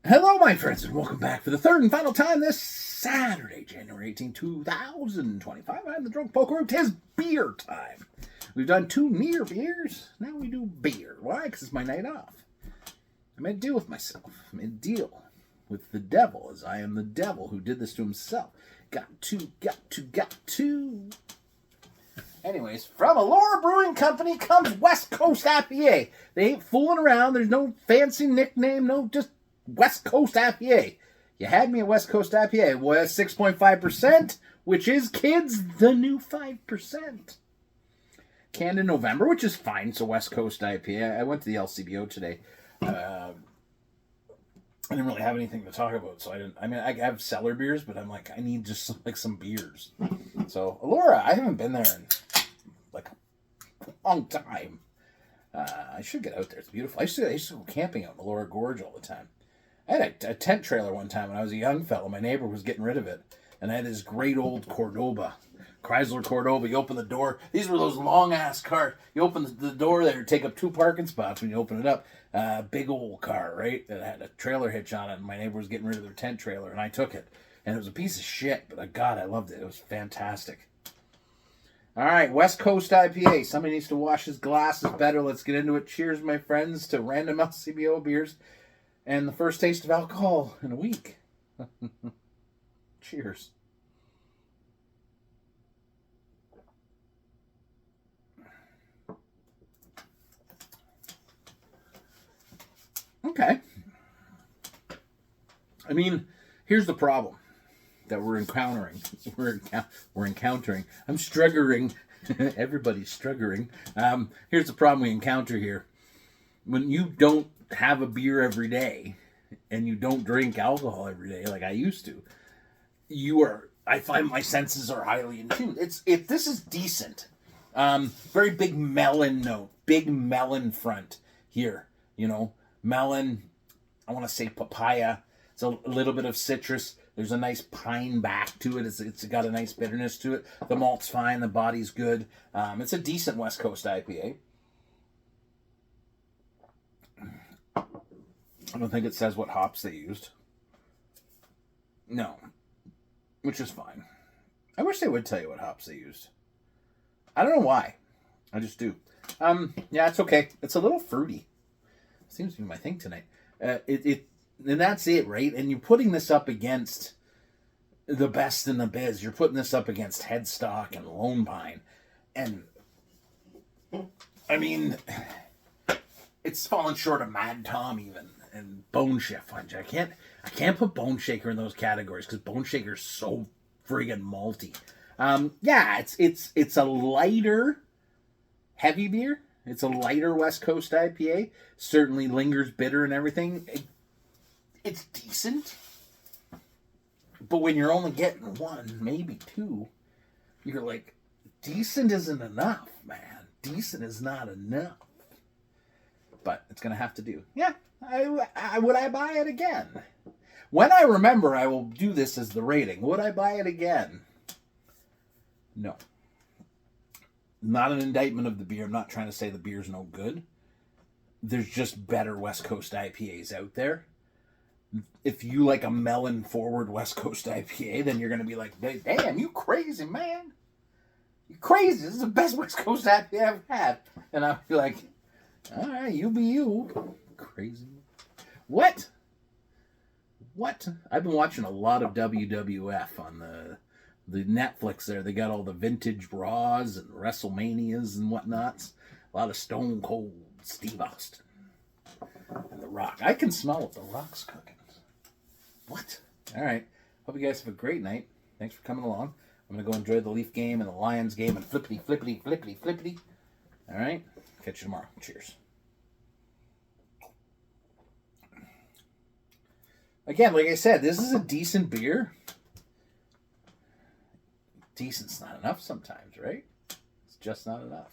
Hello, my friends, and welcome back for the third and final time this Saturday, January 18, 2025. I'm the Drunk Poker. Tis beer time. We've done two near beers. Now we do beer. Why? Because it's my night off. I made a deal with myself. I made a deal with the devil, as I am the devil who did this to himself. Got to. Anyways, from Elora Brewing Company comes West Coast IPA. They ain't fooling around. There's no fancy nickname, no just West Coast IPA. You had me at West Coast IPA. It was 6.5%, which is, kids, the new 5%. Canned in November, which is fine. So West Coast IPA. I went to the LCBO today. I didn't really have anything to talk about, so I didn't. I mean, I have cellar beers, but I'm like, I need just like some beers. So Elora, I haven't been there in like a long time. I should get out there. It's beautiful. I used to go camping out in Elora Gorge all the time. I had a tent trailer one time when I was a young fellow. My neighbor was getting rid of it, and I had this great old Cordoba, Chrysler Cordoba. You open the door. These were those long-ass cars. You open the door there, take up 2 parking spots when you open it up. Big old car, right? That had a trailer hitch on it, and my neighbor was getting rid of their tent trailer, and I took it. And it was a piece of shit, but God, I loved it. It was fantastic. All right, West Coast IPA. Somebody needs to wash his glasses better. Let's get into it. Cheers, my friends, to random LCBO beers and the first taste of alcohol in a week. Cheers. Okay. I mean, here's the problem that we're encountering. We're encountering. I'm struggling. Everybody's struggling. Here's the problem we encounter here. When you don't have a beer every day and you don't drink alcohol every day like I used to, I find my senses are highly in tune. This is decent. Very big melon note. Big melon front here. You know, melon, I want to say papaya. It's a little bit of citrus. There's a nice pine back to it. It's got a nice bitterness to it. The malt's fine. The body's good. It's a decent West Coast IPA. I don't think it says what hops they used. No. Which is fine. I wish they would tell you what hops they used. I don't know why. I just do. Yeah, it's okay. It's a little fruity. Seems to be my thing tonight. And that's it, right? And you're putting this up against the best in the biz. You're putting this up against Headstock and Lone Pine. And, I mean, it's fallen short of Mad Tom even. And Bone Shift. I can't put Bone Shaker in those categories because Bone Shaker is so friggin' malty. Yeah, it's a lighter, heavy beer. It's a lighter West Coast IPA. Certainly lingers bitter and everything. It's decent. But when you're only getting 1, maybe 2, you're like, decent isn't enough, man. Decent is not enough. But it's going to have to do. Yeah, would I buy it again? When I remember, I will do this as the rating. Would I buy it again? No. Not an indictment of the beer. I'm not trying to say the beer's no good. There's just better West Coast IPAs out there. If you like a melon forward West Coast IPA, then you're going to be like, damn, you crazy, man. You crazy. This is the best West Coast IPA I've had. And I'll be like, all right, you be you. Crazy. What? I've been watching a lot of WWF on the Netflix there. They got all the vintage Raws and WrestleManias and whatnots. A lot of Stone Cold Steve Austin. And The Rock. I can smell what The Rock's cooking. What? All right. Hope you guys have a great night. Thanks for coming along. I'm going to go enjoy the Leaf game and the Lions game and flippity. All right. Catch you tomorrow. Cheers. Again, like I said, this is a decent beer. Decent's not enough sometimes, right? It's just not enough.